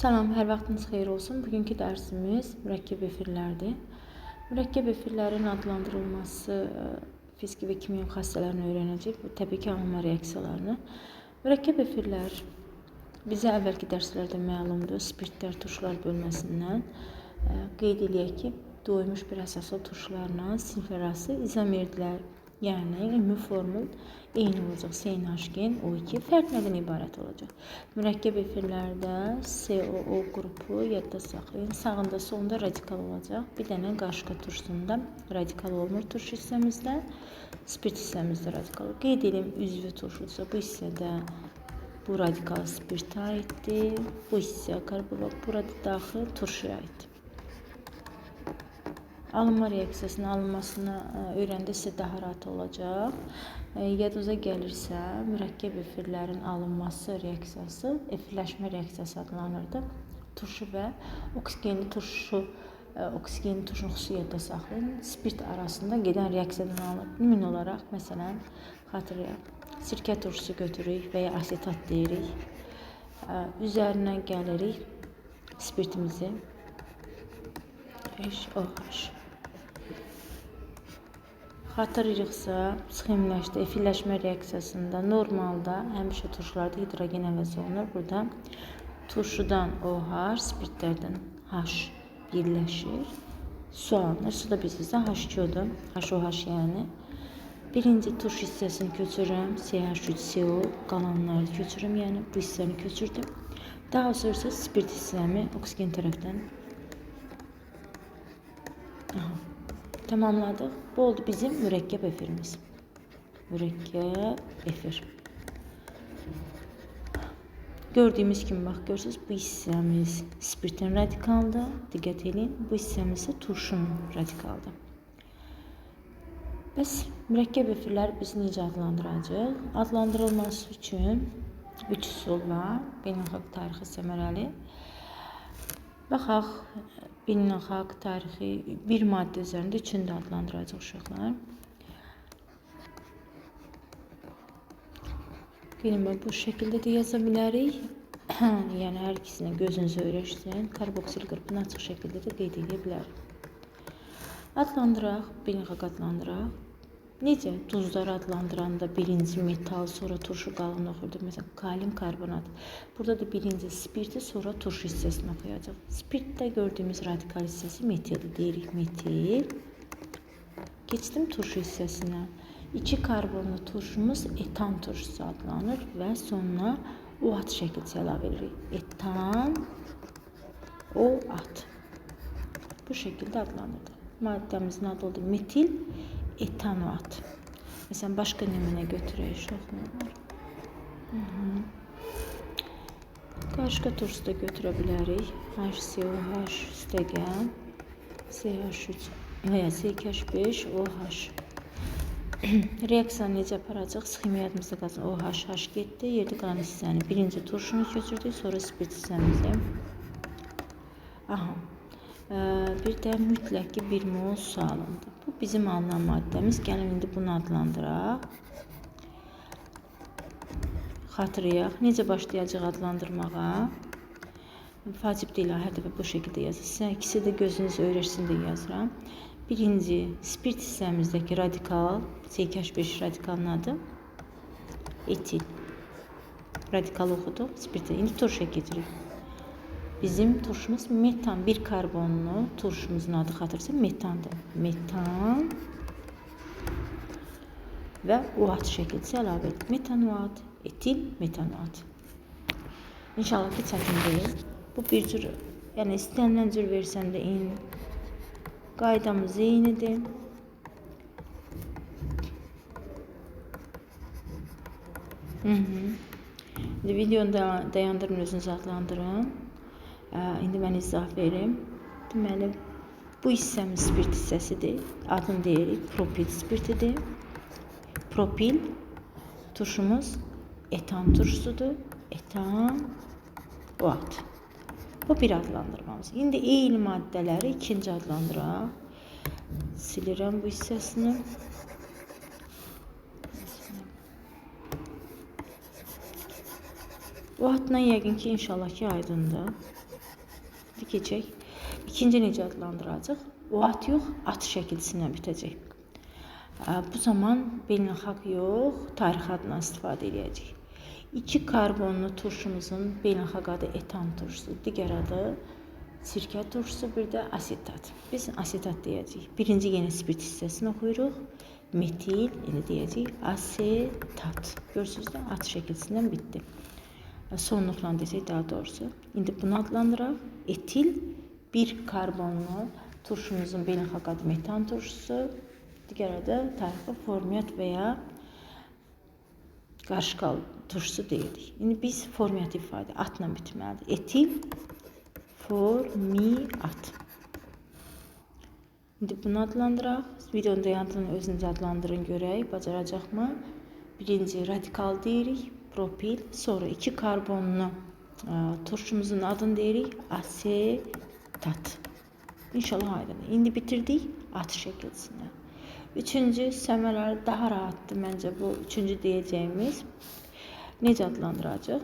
Salam, hər vaxtınız xeyir olsun. Bugünkü dərsimiz mürəkkəb efirlərdir. Mürəkkəb efirlərin adlandırılması, fiziki və kimya xassələrini öyrənəcək. Bu, təbii ki, alınma reaksiyalarını. Mürəkkəb efirlər bizə əvvəlki dərslərdə məlumdur. Spirtlər, turşular bölməsindən qeyd eləyək ki, doymuş bir əsaslı turşularla sinfərası izomerlər, yəni ümumi formul eyni olacaq. CnH2, O2 fərq nədən ibarət olacaq? Mürəkkəb efirlərdə COO qrupu yadda saxlayın. Sağında solunda radikal olacaq. Bir dənə qarışqa turşusunda radikal olmur turşu hissəmizdə. Spirt hissəmizdə radikal olur. Qeyd edeyim, üzvü turşudursa bu hissədə bu radikal spirtə aiddir. Bu hissə karbonat burada daxil turşuya aiddir. Alınma reaksiyasının alınmasını öyrəndə sizə daha rahat olacaq. Yadınıza gəlirsə, mürəkkəb efirlərin alınması reaksiyası efirləşmə reaksiyası adlanırdı. Turşu və oksigenli turşu, oksigenli turşunu xüsusi yadda saxlayın. Spirt arasında gedən reaksiyadan alınır. Nümunə olaraq, məsələn, xatırlayaq, sirkə turşusu götürürük və ya asetat deyirik. Üzərinə gəlirik spirtimizi. HOH. Xatırlayırıqsa, sxemləşdi, efirləşmə reaksiyasında normalda həmişə turşularda hidrogen əvəz olunur. Burada turşudan OH, spirtlərdən H birləşir. Su alınır. Su da bizdə H2-dur. HOH yəni. Birinci turşu hissəsini köçürürəm. CH3CO qalanları köçürürəm. Yəni bu hissəni köçürdüm. Daha sonra spirt hissəmi oksigen tərəfdən tamamladıq. Bu oldu bizim mürəkkəb efirimiz. Mürəkkəb efir. Gördüyümüz kimi, bax, görürsünüz, bu hissəmiz spirtin radikaldır. Diqqət edin, bu hissəmiz isə turşunun radikaldır. Bəs mürəkkəb efirləri biz necə adlandıracaq? Adlandırılması üçün 3 üsul var. Beynəlxalq tarixi səmərəli. Baxaq, beynəlxalq tarixi bir maddə üzərində üçünü də adlandıracaq uşaqlar. Gəlin, bu şəkildə də yaza bilərik. Yəni, hər ikisini gözünüzü öyrəşsin. Karboksil qrupunu açıq şəkildə də qeyd edə bilərik. Adlandıraq, beynəlxalq adlandıraq. Necə? Duzları adlandıranda birinci metal, sonra turşu qalını oxuyurdu. Məsələn, kalium karbonat. Burada da birinci spirti, sonra turşu hissəsini oxuyacaq. Spirtdə gördüyümüz radikal hissəsi metil deyirik. Metil. Keçdim turşu hissəsinə. 2 karbonlu turşumuz etan turşusu adlanır və sonuna OAT şəkildə əlavə edirik. Etan, OAT. Bu şəkildə adlanır. Maddəmizin adı oldu metil etanoat. Məsələn, başqa nümunə götürək uşaqlar. Qarışqa turşusu da götürə bilərik. HCOH üstəgən CH3 və ya CH5OH. Reaksiyanı necə aparacaq? Sxemiya yadımızda qalsın. OH getdi. Yerdə qalan hissəni birinci turşunu köçürdük, sonra spirt hissəmizi. Bir də mütləq ki, 1 mol su alındı. Bu bizim alınan maddəmiz. Gəlin, indi bunu adlandıraq. Xatırlayaq. Necə başlayacaq adlandırmağa? Vacib deyil, hər dəfə bu şəkildə yazırsın. İkisi də gözünüz öyrəşsin deyə yazıram. Birinci, spirt hissəmizdəki radikal, CH5 radikalının adı etil. Radikal oxuduq, spirtə. İndi turşuya gedirik. Bizim turşumuz metan, bir karbonlu turşumuzun adı xatırlayırsa metandır. Metan və OAT şəkildə əlavə edirik. Metanoat, etil, metanoat. İnşallah ki, çətin deyil. Bu bir cür, yəni istənilən cür versən də eyni. Qaydamız eynidir. İndi videonu dayandırın, özünüzü adlandırın. İndi mən izah verim. Deməli, bu hissəmiz spirt hissəsidir. Adını deyirik, propil spirtidir. Propil turşumuz etan turşusudur. Etan, OAT. Bu bir adlandırmamız. İndi eyni maddələri ikinci adlandıraq. Silirəm bu hissəsini. OAT-dan yəqin ki, inşallah ki, aydındır. Keçək. İkinci necə adlandıracaq? O at yox, at şəkilsindən bitəcək. Bu zaman beynəlxalq yox, tarixi adından istifadə edəcəyik. 2 karbonlu turşumuzun beynəlxalq adı etan turşusu, digər adı sirkə turşusu, bir də asetat. Biz asetat deyəcəyik. Birinci yeni spirt hissəsini oxuyuruq. Metil, indi deyəcəyik asetat. Görürsünüz də, at şəkilsindən bitdi. Sonluqla desək daha doğrusu. İndi bunu adlandıraq. Etil, 1 karbonlu turşumuzun beynəlxalq adı metan turşusu, digər adı tarixi formiat və ya qarışqal turşusu deyirik. İndi biz formiat ifadə atla bitməlidir. Etil, formiat. İndi bunu adlandıraq. Videonun dayandığını özünüz adlandırın görək, bacaracaqmı? Birinci radikal deyirik, propil. Sonra 2 karbonlu turşumuzun adını deyirik, asetat. İnşallah aydındır. İndi bitirdik at şəkilsindən. Üçüncü səmərələr daha rahatdır məncə bu üçüncü deyəcəyimiz. Necə adlandıracaq?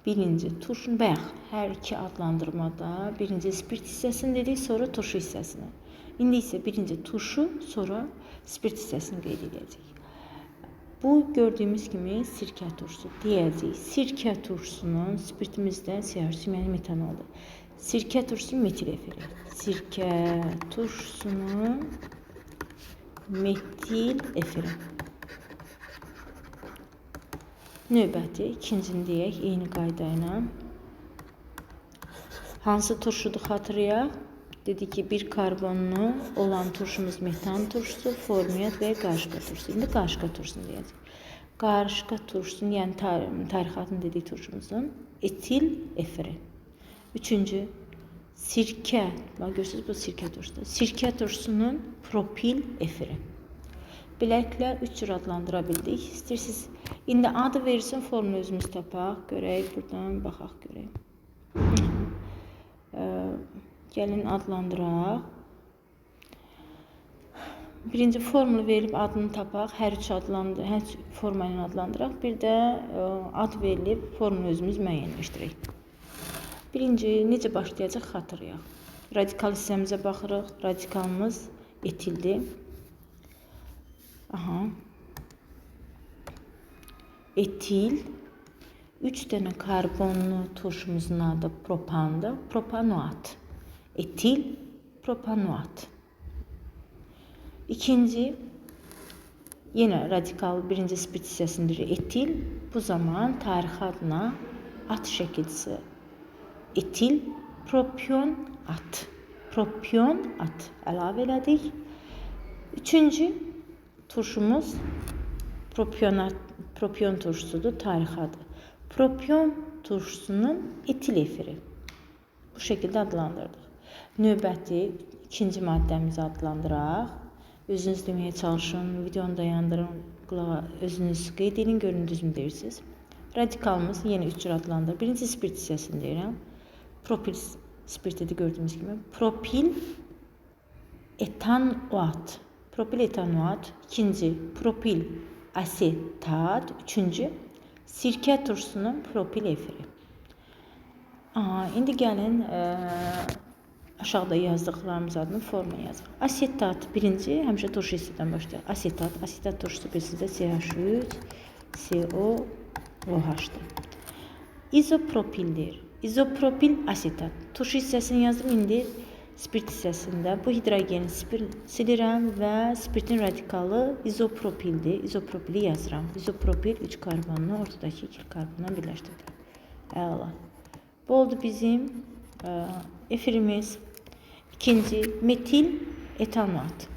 Birinci turşun, bayaq hər iki adlandırmada birinci spirt hissəsini dedik, sonra turşu hissəsini. İndi isə birinci turşu, sonra spirt hissəsini qeyd edəcəyik. Bu gördüyümüz kimi sirkə turşusu deyəcəyik. Sirkə turşusunun spirtimizdə CH2, yəni metanoldur. Sirkə turşusunun metil efiri. Sirkə turşusunun metil efiri. Növbəti ikincini deyək, eyni qayda ilə. Hansı turşudur xatırlayaq? Dedik ki, 1 karbonlu olan turşumuz metan turşusu, formiat və qarışqa turşusu. İndi qarışqa turşusunu deyəcək. Qarışqa turşusunun, yəni tarixi adını dedik turşumuzun etil efiri. Üçüncü, sirkə. Bax, görürsünüz bu sirkə turşusudur. Sirkə turşusunun propil efiri. Beləliklə 3 cür adlandıra bildik. İstəyirsiniz, indi adı verirsin, formunu özümüz tapaq, görək, buradan baxaq, görək. Gəlin adlandıraq. Birinci formulu verib adını tapaq, hər üç forma ilə adlandıraq. Bir də ad verilib, formunu özümüz müəyyənləşdirək. Birinci, necə başlayacaq xatırlayaq. Radikal hissəmizə baxırıq. Radikalımız etildir. Etil. 3 dənə karbonlu turşumuzun adı propandır. Propanoat. Etil, propanoat. İkinci, yenə radikal birinci spirt hissəsindir etil. Bu zaman tarixi adına at şəkilsi. Etil, propion at. Propion at əlavə elədik. Üçüncü turşumuz propion turşusudur, tarixi adı. Propion turşusunun etil efiri. Bu şəkildə adlandırdıq. Növbəti ikinci maddəmizi adlandıraq. Özünüz deməyə çalışın, videonu dayandırın, qulağa özünüz qeyd edin, görün düzmü deyirsiniz. Radikalımız yenə 3 cür adlandırır. Birinci spirt hissəsini deyirəm. Propil spirtidi gördüyümüz kimi. Propil etanoat. Propil etanoat. İkinci propil asetat. Üçüncü sirkə turşusunun propil efiri. İndi gəlin aşağıda yazdıqlarımız adını formaya yazaq. Asetat birinci, həmişə turşu hissədən başlayaq. Asetat turşusu birisində CH3, COOH-dır. İzopropildir. İzopropil asetat. Turşu hissəsini yazdım, indi spirt hissəsində bu hidrogeni silirəm və spirtin radikalı izopropildir. İzopropili yazıram. İzopropil 3 karbonlu ortadakı 2 karbonla birləşdirdim. Əla. Bu oldu bizim efirimiz. İkinci, metil etanoat.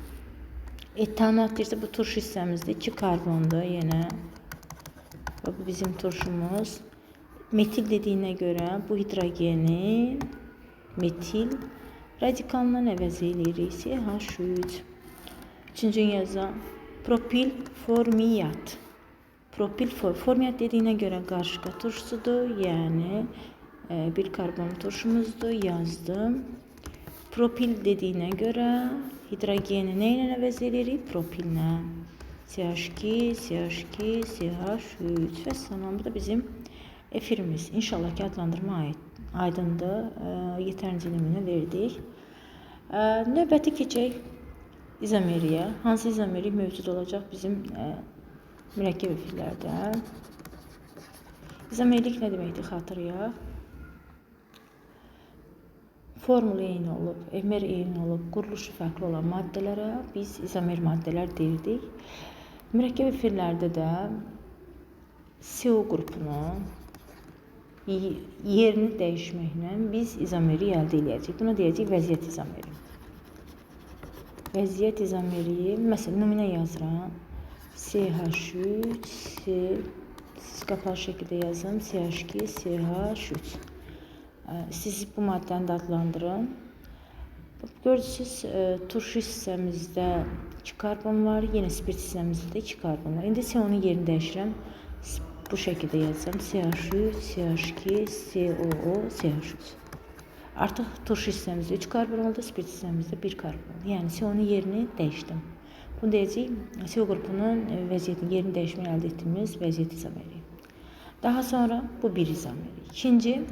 Etanoat deyirsə bu turşu hissəmizdə 2 karbondur yenə. Bu bizim turşumuz. Metil dediyinə görə bu hidrogeni metil radikalından əvəz edirik. CH3. Üçüncünü yazaq. Propil formiat. Formiat dediyinə görə qarışqa turşusudur. Yəni 1 karbon turşumuzdur. Yazdım. Propil dediyinə görə hidrogeni nə ilə əvəz edirik? Propillə. CH2, CH2, CH3 və sonra bu da bizim efirimiz. İnşallah ki adlandırma aydındır. Yeterince nümunə verdik. Növbəti keçək izomeriyə. Hansı izomeri mövcud olacaq bizim mürəkkəb efirlərdə? İzomerlik nə deməkdir? Xatırlayaq. Formulu eyni olub, emer eyni olub, quruluşu fərqli olan maddələrə biz izomer maddələr deyirdik. Mürəkkəb efirlərdə də CO qrupunun yerini dəyişməklə biz izomeri əldə edəcəyik. Buna deyəcəyik vəziyyət izomeri. Vəziyyət izomeri, məsələn, nümunə yazıram. CH3, siz qapalı şəkildə yazın. CH2, CH3. Siz bu maddəni də adlandırın. Görürsünüz, turşu hissəmizdə 2 karbon var, yenə spirt hissəmizdə də 2 karbon var. İndi CO-nun yerini dəyişirəm. Bu şəkildə yazacağım. CH3, CH2, COO, CH3. Artıq turşu hissəmizdə 3 karbon oldu, spirt hissəmizdə 1 karbon oldu. Yəni CO-nun yerini dəyişdim. Bunu deyəcək, CO qrupunun vəziyyətinin yerini dəyişməyi əldə etdiyimiz vəziyyət izomeri. Daha sonra bu bir izomeri. İkinci,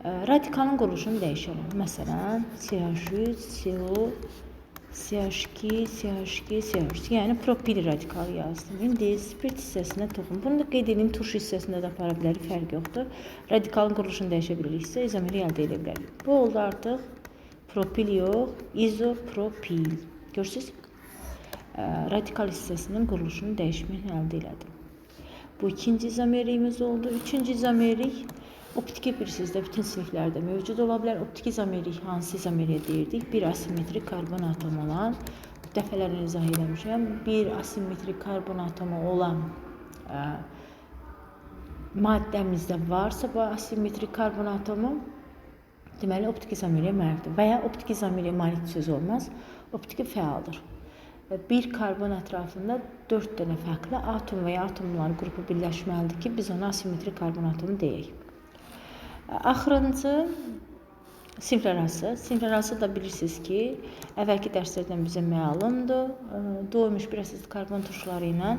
radikalın quruluşunu dəyişirəm. Məsələn, CH3, CO, CH2, CH2, CH3. Yəni propil radikalı yazdım. İndi spirt hissəsinə toxun. Bunu da qeyd edeyim, turşu hissəsində də apara bilərik, fərq yoxdur. Radikalın quruluşunu dəyişə biliriksə, izomeri əldə edə bilərik. Bu oldu artıq propil yox, izopropil. Görürsünüz? Radikal hissəsinin quruluşunu dəyişməklə əldə elədim. Bu ikinci izomerimiz oldu. Üçüncü izomerik optik bilirsizdə bütün siniflərdə mövcud ola bilər. Optik izomerik hansı izomeriyə deyirdik? Bir asimetrik karbon atomu olan, dəfələrlə izah eləmişəm, bir asimetrik karbon atomu olan maddəmizdə varsa bu asimetrik karbon atomu, deməli optik izomeriyə malikdir. Və ya optik izomeriyə malik söz olmaz, optiki fəaldır. Bir karbon ətrafında 4 dənə fərqli atom və ya atomların qrupu birləşməlidir ki, biz ona asimetrik karbon atomu deyək. Axırıncı sinflərarası. Sinflərarası da bilirsiniz ki, əvvəlki dərslərdən bizə məlumdur. Doymuş bir əsaslı karbon turşuları ilə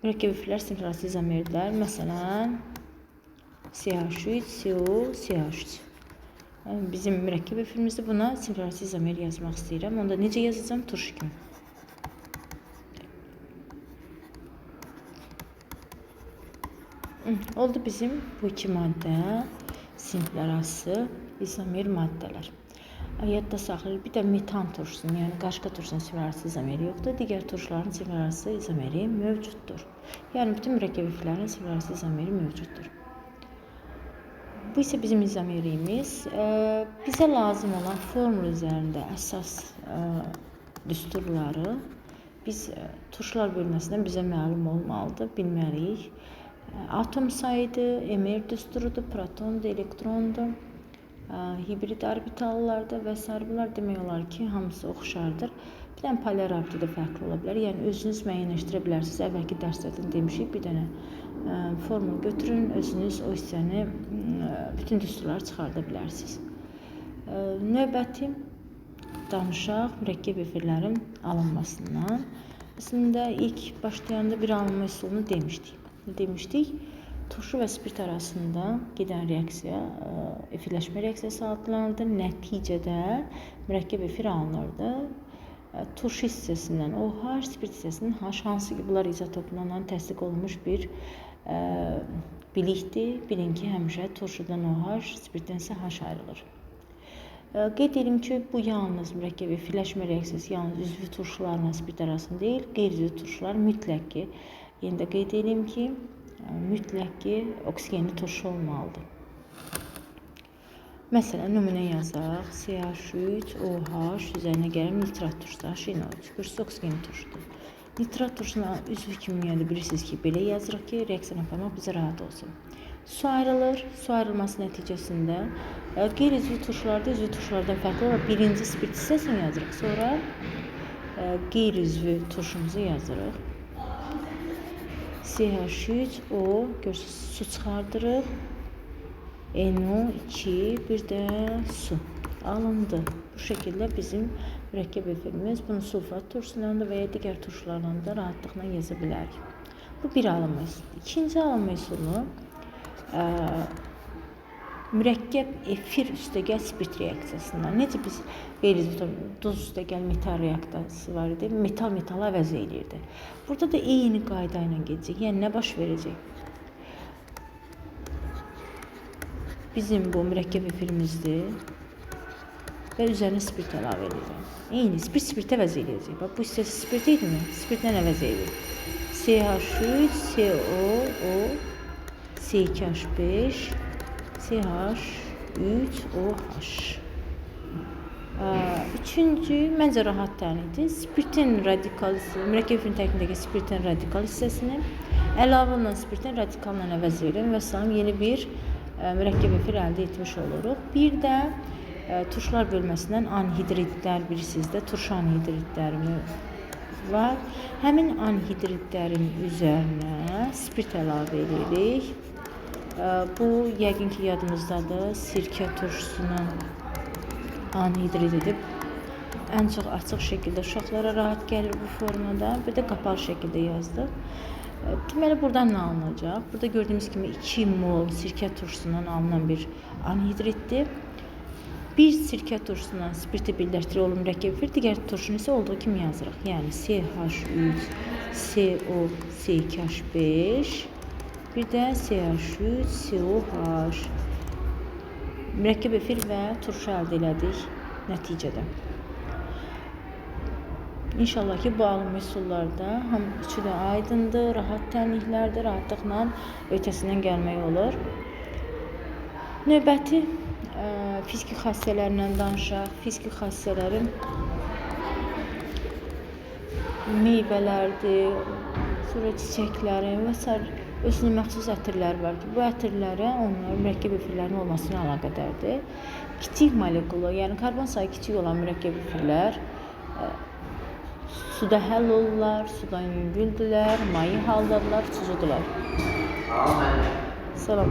mürəkkəb efirlər sinflərarası izomerlər. Məsələn, CH3, CO, CH3. Bizim mürəkkəb efirimizdə buna sinflərarası izomer yazmaq istəyirəm. Onda necə yazacağım? Turşu kimi. Oldu bizim bu iki maddə sinflərarası izomer maddələr. Yadda saxlayın, bir də metan turşusunun, yəni qaşqa turşusunun sinflərarası izomeri yoxdur. Digər turşuların sinflərarası izomeri mövcuddur. Yəni bütün mürəkkəb efirlərin sinflərarası izomeri mövcuddur. Bu isə bizim izomerimiz. Bizə lazım olan formul üzərində əsas düsturları biz turşular bölməsindən bizə məlum olmalıdır, bilməliyik. Atom sayıdır, emer düsturudur, protondur, elektrondur, hibrid orbitallardır və s. Bunlar demək olar ki, hamısı oxşardır. Bir dənə polar orbitdə fərqli ola bilər. Yəni özünüz müəyyənləşdirə bilərsiniz. Əvvəlki dərslərdən demişik, bir dənə formul götürün, özünüz o hissəni, bütün düsturları çıxarda bilərsiniz. Növbəti danışaq mürəkkəb efirlərin alınmasından. Əslində ilk başlayanda bir alınma üsulunu demişdik. Turşu və spirt arasında gedən reaksiya efirləşmə reaksiyası adlanırdı. Nəticədə mürəkkəb efir alınırdı. Turşu hissəsindən OH, spirt hissəsindən H, hansı ki bunlar izotoplarla təsdiq olunmuş bir bilikdir. Bilin ki, həmişə turşudan OH, spirtdən isə H ayrılır. Qeyd edim ki, bu yalnız mürəkkəb efirləşmə reaksiyası yalnız üzvü turşularla spirt arasında deyil, qeyri-üzvü turşular mütləq ki, yenə də qeyd edim ki, mütləq ki, oksigenli turşu olmalıdır. Məsələn, nümunə yazaq. CH3, OH, üzərinə gələn nitrat turşusu, HNO3. Görürsünüz, oksigenli turşudur. Nitrat turşusuna üzvü kimi bilirsiniz ki, belə yazırıq ki, reaksiya aparmaq bizə rahat olsun. Su ayrılır. Su ayrılması nəticəsində qeyri-üzvü turşularda üzvü turşulardan fərqli olaraq birinci spirt hissəsini yazırıq. Sonra qeyri-üzvü turşumuzu yazırıq. CH3, O, görürsünüz, su çıxardırıq. NO2, bir də su alındı. Bu şəkildə bizim mürəkkəb efirimiz bunu sulfat turşularında və ya digər turşularında da rahatlıqla yaza bilərik. Bu bir alınma üsulu. İkinci alınma üsulu Mürəkkəb efir üstəgəl spirt reaksiyasından. Necə biz qeyri-izoton duz üstəgəl metal reaksiyası var idi, metal metalı əvəz eləyirdi. Burada da eyni qayda ilə gedəcək. Yəni nə baş verəcək? Bizim bu mürəkkəb efirimizdir və üzərinə spirt əlavə edirəm. Eyni spirt əvəz eləyəcək. Bax bu hissəsi spirt idimi? Spirtlə əvəz eləyir. CH3, CO, C2H5, CH3OH. Üçüncü, məncə rahat tənlidir. Spirtin radikal, mürəkkəb efirinin tərkibindəki spirtin radikal hissəsini əlavə olunan spirtin radikalla əvəz edirəm və salam yeni bir mürəkkəb efir əldə etmiş oluruq. Bir də turşlar bölməsindən anhidritlər, bilirsiniz də, turş anhidritlərimi var. Həmin anhidritlərin üzərinə spirt əlavə edirik. Bu yəqin ki yadımızdadır. Sirkə turşusunun anhidrit edib ən çox açıq şəkildə uşaqlara rahat gəlir bu formada. Bir də qapalı şəkildə yazdıq. Deməli buradan nə alınacaq? Burada gördüyümüz kimi 2 mol sirkə turşusundan alınan bir anhidritdir. Bir sirkə turşusundan spirti birləşdirə olan mürəkkəb efir, digər turşunu isə olduğu kimi yazırıq. Yəni CH3, CO, C2H5, bir də CH3, COH. Mürəkkəb efir və turşu əldə elədik nəticədə. İnşallah ki bu alınmış üsullarda üçü də aydındır, rahat tənliklərdir, rahatlıqla ötəsindən gəlmək olur. Növbəti fiziki xassələrindən danışaq. Fiziki xassələrin meyvələrdir, sonra çiçəklərin və s. özünə məxsus ətirlər var ki, bu ətirlərə onların mürəkkəb efirlərinin olmasına əlaqədardır. Kiçik molekulu, yəni karbon sayı kiçik olan mürəkkəb efirlər suda həll olurlar, sudan yüngüldürlər, mayi haldadırlar, uçucudular. Salam.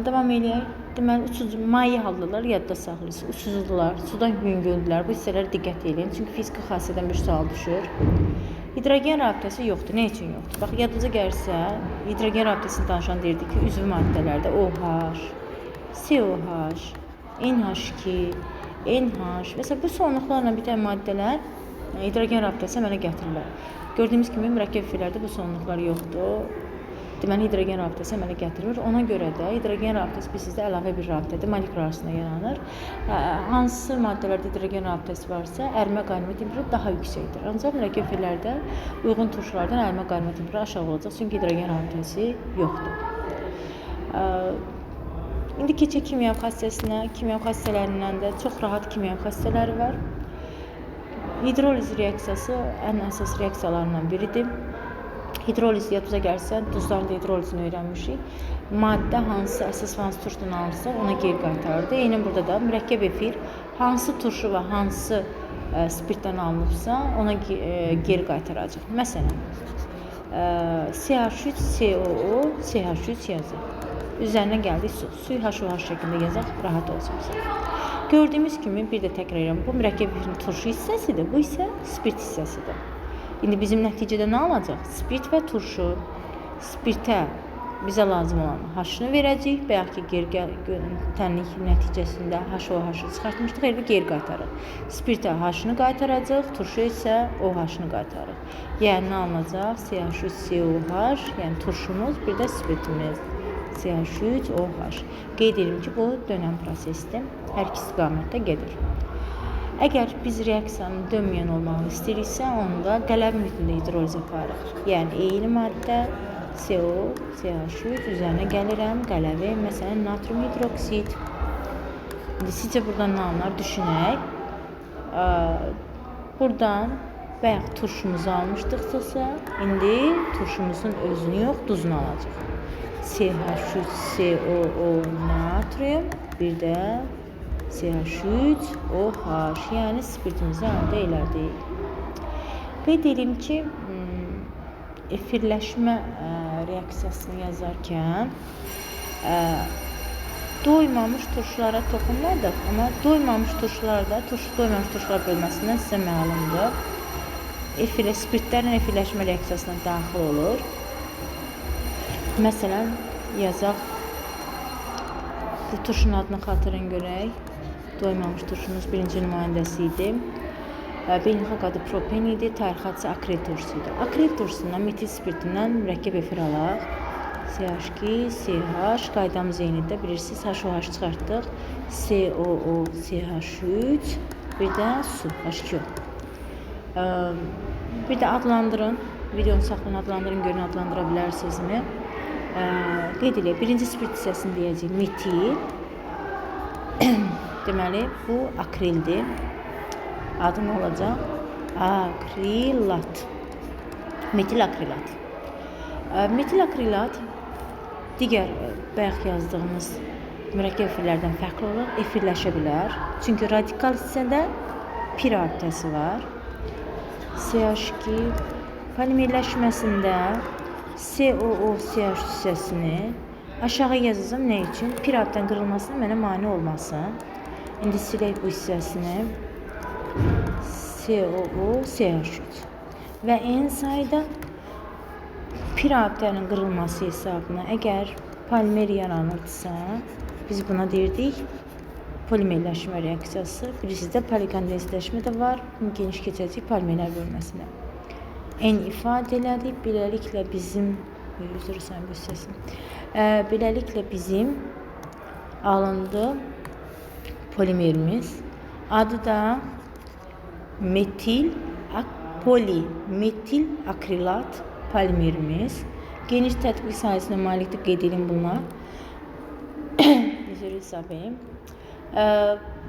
Devam eləyək. Deməli, uçucu, mayi haldadırlar, yadda saxlayırsınız. Uçucudular, sudan yüngüldürlər. Bu hissələrə diqqət edin, çünki fiziki xassədən bir sual düşür. Hidrogen rabitəsi yoxdur. Nə üçün yoxdur? Bax, yadınıza gəlirsə, hidrogen rabitəsini danışan deyirdi ki, üzvü maddələrdə OH, COH, NH2, NH və bu sonluqlarla bitən maddələr hidrogen rabitəsi əmələ gətirirlər. Gördüyümüz kimi mürəkkəb efirlərdə bu sonluqlar yoxdur. Deməli, hidrogen rabitəsi əmələ gətirir. Ona görə də hidrogen rabitəsi bizdə əlavə bir rabitədir, molekul arasında yaranır. Hansı maddələrdə hidrogen rabitəsi varsa, ərimə qaynama temperaturu daha yüksəkdir. Ancaq mürəkkəb efirlərdə uyğun turşulardan ərimə qaynama temperaturu aşağı olacaq, çünki hidrogen rabitəsi yoxdur. İndi keçək kimyəvi xassəsinə. Kimyəvi xassələrindən də çox rahat kimyəvi xassələri var. Hidroliz reaksiyası ən əsas reaksiyalarından biridir. Hidroliz yadınıza gəlsə, duzların da hidrolizini öyrənmişik. Maddə hansı əsas və hansı turşudan alırsa ona geri qaytarırdı. Eyni burada da mürəkkəb efir hansı turşu və hansı spirtdən alınıbsa ona geri qaytaracaq. Məsələn, CH3COO, CH3 yazır. Üzərinə gəldik su. Suyu H-OH şəklində yazaq, rahat olsun. Gördüyümüz kimi bir də təkrar edirəm. Bu mürəkkəb efirin turşu hissəsidir, bu isə spirt hissəsidir. İndi bizim nəticədə nə alacaq? Spirt və turşu. Spirtə bizə lazım olan H-ını verəcək. Bayaq ki, geri tənlik nəticəsində H-OH-ı çıxartmışdıq, elə geri qaytarır. Spirtə H-ını qaytaracaq, turşu isə OH-ını qaytarır. Yəni nə alınacaq? CH3COH, yəni turşumuz, bir də spirtimiz. CH3OH. Qeyd edelim ki, bu dönəm prosesdir. Hər iki istiqamətdə gedir. Əgər biz reaksiyanın dönməyən olmağını istəyiriksə, onda qələb mühitində hidroliz aparırıq. Yəni, eyni maddə CO, CH3 üzərinə gəlirəm, qələbi, məsələn, natrium hidroksid. İndi sizcə buradan nə alınır? Düşünək. Buradan bayaq turşumuzu almışdıqsa, indi turşumuzun özünü yox, duzunu alacaq. CH3COO natrium, bir də CH3OH, yəni spirtimizi əldə elədik. Qeyd edim ki, efirləşmə reaksiyasını yazarkən doymamış turşulara toxunmadıq, amma doymamış turşularda, doymamış turşular bölməsindən sizə məlumdur. Spirtlərlə efirləşmə reaksiyasına daxil olur. Məsələn, yazaq. Bu turşunun adını xatırın görək. Doymamış turşumuz birinci nümayəndəsi idi. Beynəlxalq adı propen idi, tarixi adı akril turşusu idi. Akril turşusundan metil spirtindən mürəkkəb efir alaq. CH2, CH, qaydamız eynidir. Bilirsiniz, HOH çıxartdıq. COO, CH3, bir də su, H2O. Bir də adlandırın. Videonun saxlanı adlandırın, görün adlandıra bilərsinizmi? Qeyd edək, birinci spirt hissəsini deyəcəyik, metil. Deməli, bu akrildir. Adı nə olacaq? Akrilat. Metil akrilat. Metil akrilat digər bayaq yazdığımız mürəkkəb efirlərdən fərqli olaraq efirləşə bilər. Çünki radikal hissədə pir abidəsi var. CH2 polimerləşməsində COO-CH hissəsini aşağı yazacağım. Nə üçün? Pir abidənin qırılmasına mənə mane olmasın. İndi silək bu hissəsini. COO-CH3 və eyni sayda pir abidənin qırılması hesabına əgər polimer yaranırsa, biz buna deyirdik polimerləşmə reaksiyası. Bilirsiniz də polikondensləşmə də var. Geniş keçəcək polimerlər bölməsinə. Eyni ifadə elədik. Beləliklə bizim alındı polimerimiz. Adı da metil akrilat polimerimiz. Geniş tətbiq sahəsinə malikdir. Qeyd edin bunlar.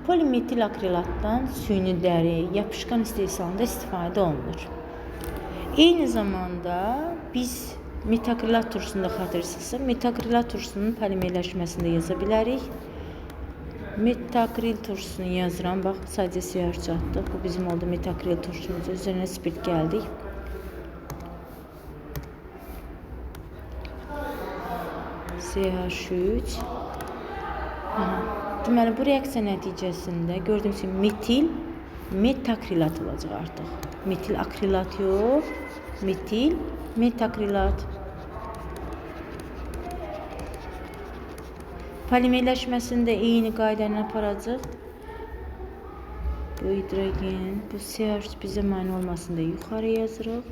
Polimetil akrilatdan süni dəri, yapışqan istehsalında istifadə olunur. Eyni zamanda biz metakrilat turşusunda xatırlayırsınızsa, metakrilat turşusunun polimerləşməsində yaza bilərik. Metakril turşusunu yazıram. Bax, sadəcə CH çatdıq. Bu bizim oldu metakril turşumuz. Üzərinə spirt gəldik. CH3. Deməli, bu reaksiya nəticəsində gördüyünüz kimi metakrilat olacaq artıq. Metil akrilat yox, metil metakrilat. Polimerləşməsində eyni qayda ilə aparacaq. Bu hidrogen, bu CH bizə mane olmasında yuxarı yazırıq.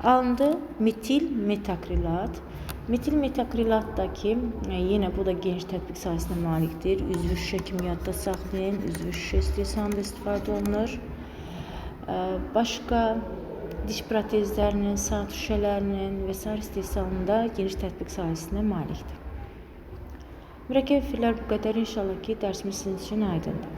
Alındı metil metakrilat. Metil metakrilatdakı yenə bu da geniş tətbiq sahəsinə malikdir. Üzvü şüşə kimi yadda saxlayın. Üzvü şüşə istehsalında istifadə olunur. Başqa diş protezlərinin, saat şüşələrinin və s. istehsalında geniş tətbiq sahəsinə malikdir. Mürəkkəb efirlər bu qədər. İnşallah ki, dərsimiz sizin üçün aydındır.